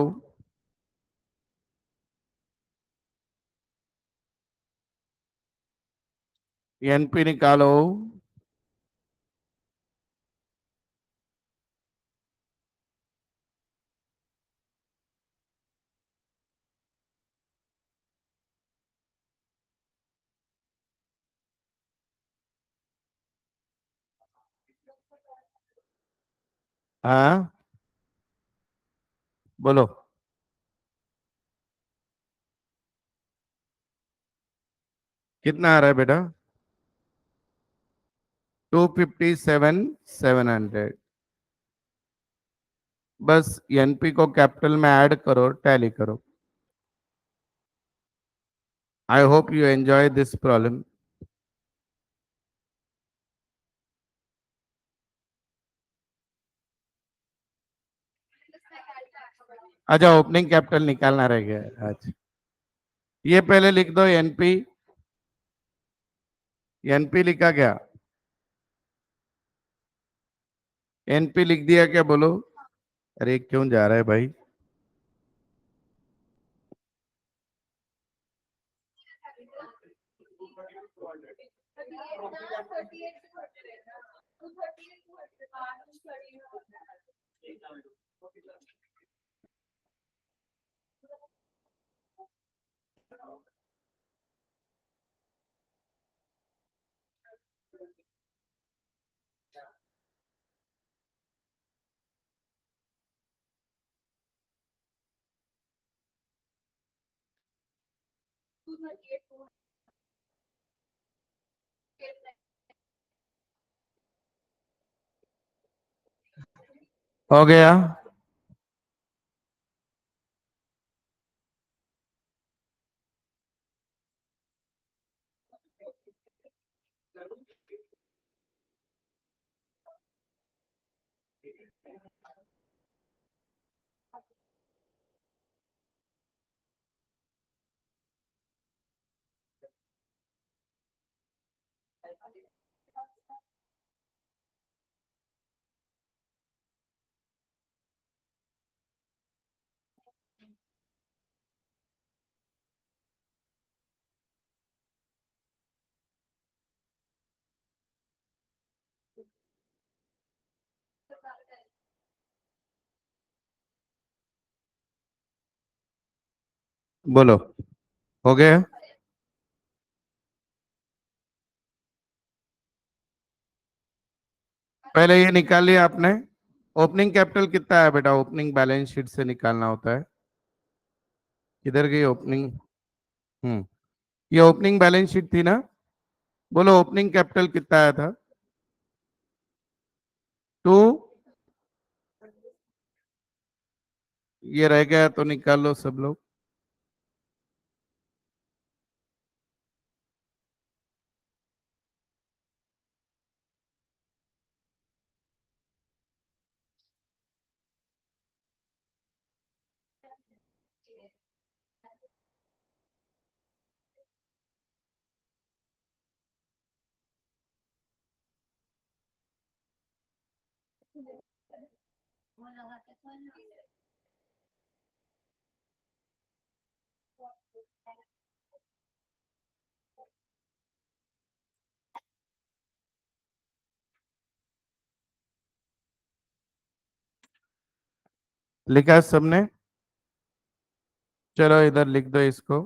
एनपी निकालो। हाँ बोलो। कितना आ रहा है बेटा? 257,700। बस एनपी को कैपिटल में ऐड करो, टैली करो। I hope you enjoy this problem. अच्छा ओपनिंग कैपिटल निकालना रह गया है। अच्छा ये पहले लिख दो एनपी। एनपी लिखा क्या? एनपी लिख दिया क्या बोलो? अरे क्यों जा रहा है भाई? हो गया। बोलो। हो गया। पहले ये निकाल लिया आपने। ओपनिंग कैपिटल कितना है बेटा? ओपनिंग बैलेंस शीट से निकालना होता है। किधर गई ओपनिंग? हम्म। ये ओपनिंग बैलेंस शीट थी ना? बोलो ओपनिंग कैपिटल कितना आया था? टू। ये रह गया तो निकाल लो सब लोग। लिखा है सबने? चलो इधर लिख दो इसको।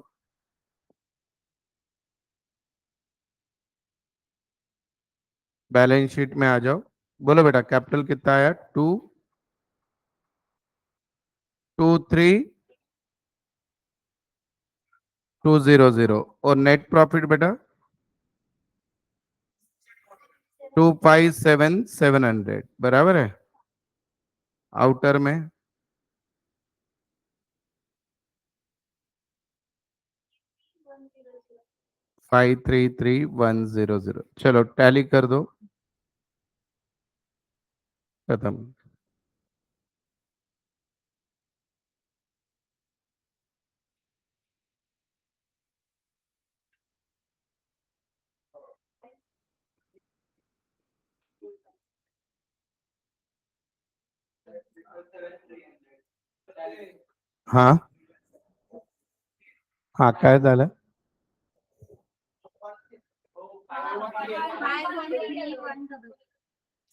बैलेंस शीट में आ जाओ। बोलो बेटा, कैपिटल कितना आया? 223,200। और नेट प्रॉफिट बेटा 257,700, बराबर है। आउटर में 533,100। चलो टैली कर दो, खत्म। हाँ हाँ, काय झालं?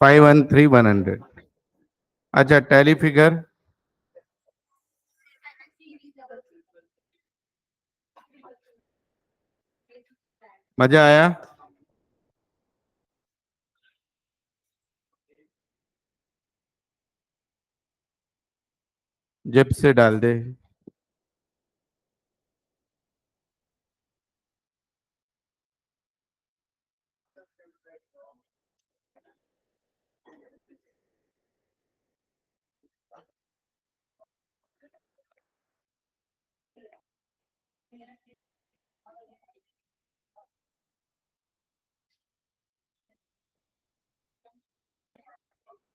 513,100। अच्छा, टैली फिगर मजा आया? जेब से डाल दे।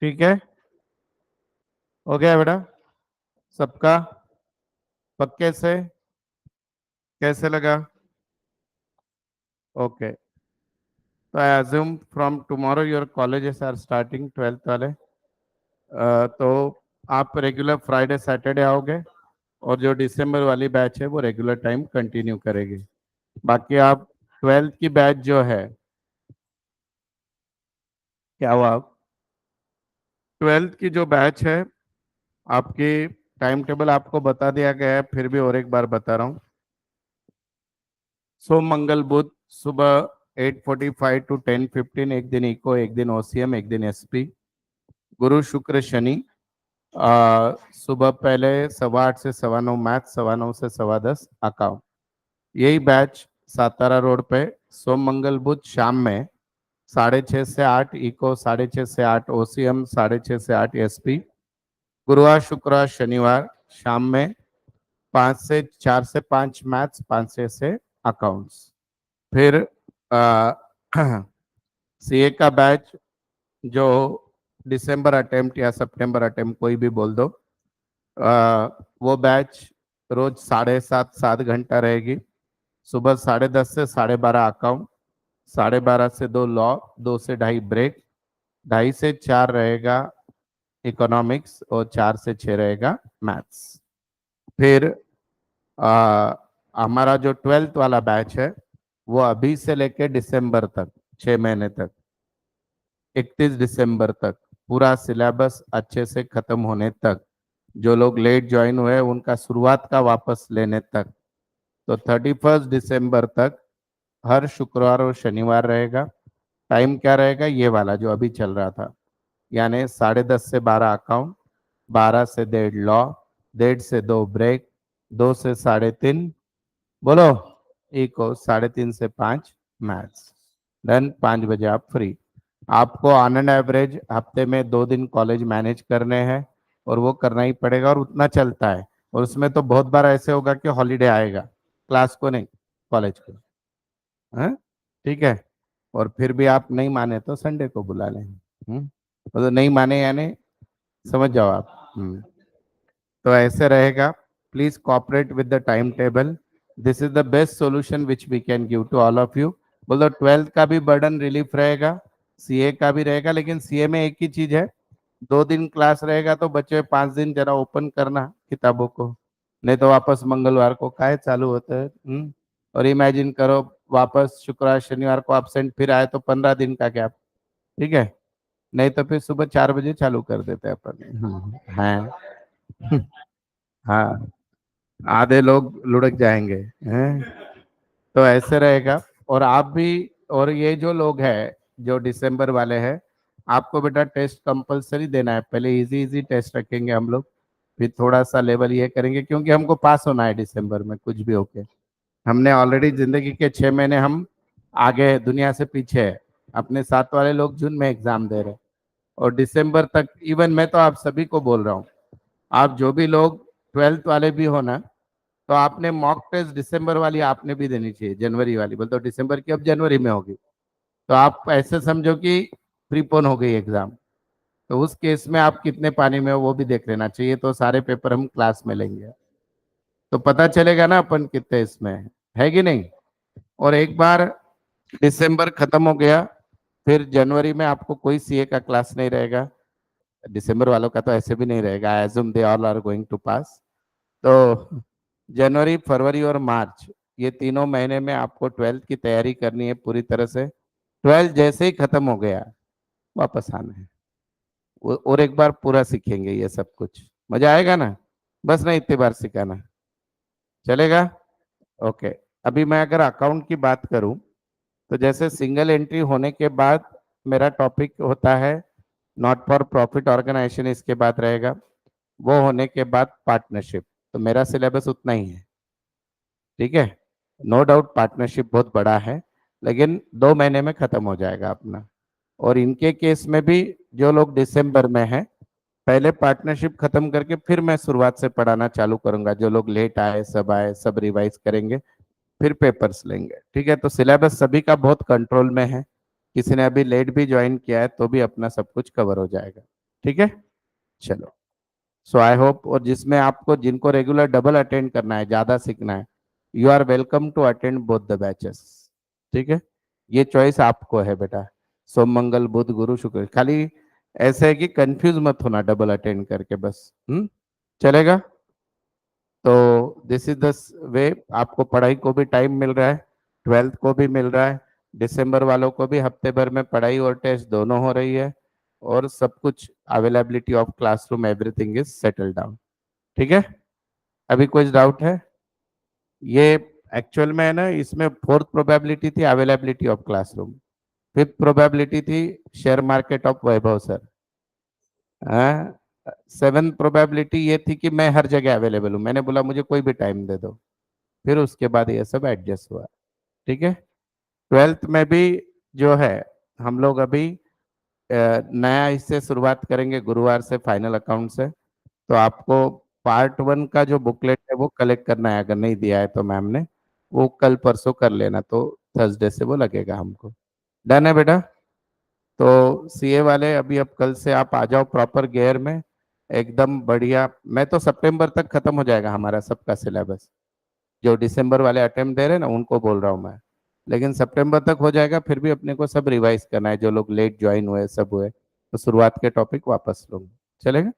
ठीक है, हो गया बेटा सबका? पक्के से? कैसे लगा? ओके। तो I assume from tomorrow your colleges are starting, 12th वाले। तो आप रेगुलर फ्राइडे सैटरडे आओगे, और जो दिसंबर वाली बैच है वो रेगुलर टाइम कंटिन्यू करेगी। बाकी आप 12th की बैच जो है, क्या हुआ? 12th की जो बैच है आपकी, टाइम टेबल आपको बता दिया गया है, फिर भी और एक बार बता रहा हूँ। सोम मंगल बुध सुबह 8:45 टू 10:15, एक दिन इको, एक दिन ओसीएम, एक दिन एसपी। गुरु शुक्र शनि सुबह पहले 8:15 से 9:15 मैथ, 9:15 से 10:15 अकाउंट। यही बैच सातारा रोड पे सोम मंगल बुध शाम में 6:30 से 8 इको, 6:30 से 8 ओसीएम, 6:30 से 8 एसपी। गुरुवार शुक्रवार शनिवार शाम में 4 से 5 मैथ्स, 5 से अकाउंट्स। फिर सीए का बैच जो दिसंबर अटेम्प्ट या सितंबर अटेम्प्ट कोई भी बोल दो, वो बैच रोज 7:30 7 घंटा रहेगी। सुबह 10:30 से 12:30 अकाउंट, 12:30 से 2 लॉ, 2 से 2:30 ब्रेक, 2:30 से 4 रहेगा इकोनॉमिक्स, और 4 से 6 रहेगा मैथ्स। फिर हमारा जो 12th वाला बैच है वो अभी से लेके दिसंबर तक, 6 महीने तक, 31 दिसंबर तक पूरा सिलेबस अच्छे से खत्म होने तक, जो लोग लेट ज्वाइन हुए उनका शुरुआत का वापस लेने तक, तो 31 दिसंबर तक हर शुक्रवार और शनिवार रहेगा। टाइम क्या रहेगा? ये वाला जो अभी चल रहा था, यानी 10:30 से 12 अकाउंट, 12 से 1:30 लॉ, 1:30 से 2 ब्रेक, 2 से 3:30 बोलो इको, 3:30 से 5 मैथ्स। देन 5 बजे आप फ्री। आपको ऑन एन एवरेज हफ्ते में 2 दिन कॉलेज मैनेज करने हैं, और वो करना ही पड़ेगा, और उतना चलता है। और उसमें तो बहुत बार ऐसे होगा कि हॉलीडे आएगा, क्लास को नहीं, कॉलेज को। हाँ, ठीक है। और फिर भी आप नहीं माने तो संडे को बुला लें। तो नहीं माने यानी समझ जाओ आप। तो ऐसे रहेगा। Please cooperate with the time table. This is the best solution which we can give to all of you. बोलो 12th का भी बर्डन रिलीफ रहेगा, सीए का भी रहेगा, लेकिन सीए में एक ही चीज है, 2 दिन क्लास रहेगा तो बच्चे 5 दिन जरा ओपन करना किताबों को, नहीं तो वापस मंगलवार को काय चालू होता है। और इमेजिन करो वापस शुक्रवार शनिवार को एब्सेंट फिर आए तो 15 दिन का गैप। ठीक है, नहीं तो फिर सुबह 4 बजे चालू कर देते हैं अपन। हाँ हाँ, आधे लोग लुढ़क जाएंगे हैं। तो ऐसे रहेगा। और आप भी, और ये जो लोग हैं जो दिसंबर वाले हैं, आपको बेटा टेस्ट कंपलसरी देना है। पहले इजी इजी टेस्ट रखेंगे हम लोग, फिर थोड़ा सा लेवल ये करेंगे, क्योंकि हमको पास होना है दिसंबर में कुछ भी होके। हमने ऑलरेडी जिंदगी के 6 महीने हम आगे हैं, दुनिया से पीछे है। अपने साथ वाले लोग जून में एग्जाम दे रहे हैं, और दिसंबर तक इवन मैं तो आप सभी को बोल रहा हूँ, आप जो भी लोग 12th वाले भी हो ना, तो आपने मॉक टेस्ट दिसंबर वाली आपने भी देनी चाहिए। जनवरी वाली बोल तो दिसंबर की अब जनवरी में होगी, तो आप ऐसे समझो कि प्रीपोन हो गई एग्जाम। तो उस केस में आप कितने पानी में हो वो भी देख लेना चाहिए। तो सारे पेपर हम क्लास में लेंगे, तो पता चलेगा ना अपन कितने इसमें है कि नहीं। और एक बार दिसंबर खत्म हो गया, फिर जनवरी में आपको कोई सीए का क्लास नहीं रहेगा। दिसंबर वालों का तो ऐसे भी नहीं रहेगा, assume they all are going to pass. तो जनवरी फरवरी और मार्च, ये तीनों महीने में आपको 12th की तैयारी करनी है पूरी तरह से। 12th जैसे ही खत्म हो गया वापस आना है, और एक बार पूरा सीखेंगे ये सब कुछ। मजा आएगा ना, बस ना इतनी बार सिखाना चलेगा। ओके। अभी मैं अगर अकाउंट की बात करूं, तो जैसे सिंगल एंट्री होने के बाद मेरा टॉपिक होता है नॉट फॉर प्रॉफिट ऑर्गेनाइजेशन, इसके बाद रहेगा। वो होने के बाद पार्टनरशिप, तो मेरा सिलेबस उतना ही है। ठीक है, नो डाउट पार्टनरशिप बहुत बड़ा है, लेकिन 2 महीने में खत्म हो जाएगा अपना। और इनके केस में भी जो लोग दिसंबर में हैं, पहले पार्टनरशिप खत्म करके फिर मैं शुरुआत से पढ़ाना चालू करूंगा। जो लोग लेट आए सब रिवाइज करेंगे, फिर पेपर्स लेंगे। ठीक है, तो सिलेबस सभी का बहुत कंट्रोल में है। किसी ने अभी लेट भी ज्वाइन किया है तो भी अपना सब कुछ कवर हो जाएगा। ठीक है, चलो। सो आई होप, और जिसमें आपको जिनको रेगुलर डबल अटेंड करना है, ज्यादा सीखना है, you are welcome to attend both the batches. ठीक है, ये चॉइस आपको है बेटा। सोम मंगल बुध गुरु शुक्र, खाली ऐसे है कि कंफ्यूज मत होना डबल अटेंड करके बस। चलेगा। तो दिस इज द वे। आपको पढ़ाई को भी टाइम मिल रहा है, 12th को भी मिल रहा है, दिसंबर वालों को भी हफ्ते भर में पढ़ाई और टेस्ट दोनों हो रही है, और सब कुछ availability of classroom everything is settle down. ठीक है, अभी कुछ डाउट है? ये एक्चुअल में है ना, इसमें फोर्थ प्रोबेबिलिटी थी availability of classroom, fifth probability थी share market of Vaibhav sir, seven probability ये थी कि मैं हर जगह अवेलेबल हूँ। मैंने बोला मुझे कोई भी टाइम दे दो, फिर उसके बाद ये सब एडजस्ट हुआ। ठीक है, 12th में भी जो है, हम लोग अभी नया इससे शुरुआत करेंगे गुरुवार से, फाइनल अकाउंट से। तो आपको पार्ट 1 का जो बुकलेट है वो कलेक्ट करना है, अगर नहीं दिया है तो मैम ने, वो कल परसों कर लेना, तो थर्सडे से वो लगेगा हमको। डन है बेटा। तो सीए वाले अभी अब कल से आप आ जाओ प्रॉपर गियर में, एकदम बढ़िया। मैं तो सितंबर तक खत्म हो जाएगा हमारा सबका सिलेबस। जो दिसंबर वाले अटेम्प्ट दे रहे हैं ना उनको बोल रहा हूँ मैं, लेकिन सितंबर तक हो जाएगा। फिर भी अपने को सब रिवाइज करना है, जो लोग लेट ज्वाइन हुए सब हुए, तो शुरुआत के टॉपिक वापस लूंगा। चलेगा।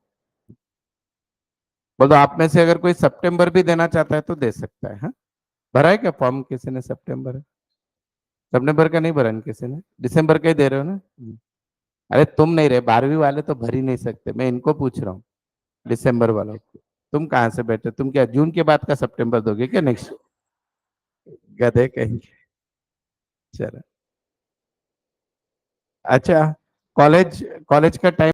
बोलो आप में से अगर कोई सितंबर भी देना चाहता है तो दे सकता है। हाँ, भरा है क्या फॉर्म किसी ने? सितंबर, सितंबर का नहीं भरा न किसी ने? दिसंबर का ही दे रहे हो ना? अरे तुम नहीं रहे, 12वीं वाले तो भर ही नहीं सकते, मैं इनको पूछ रहा हूँ, दिसंबर वालों को। तुम कहाँ से बैठे, तुम क्या जून के बाद का सितंबर दोगे क्या नेक्स्ट? गधे कहेंगे। चलो, अच्छा। कॉलेज कॉलेज का टाइम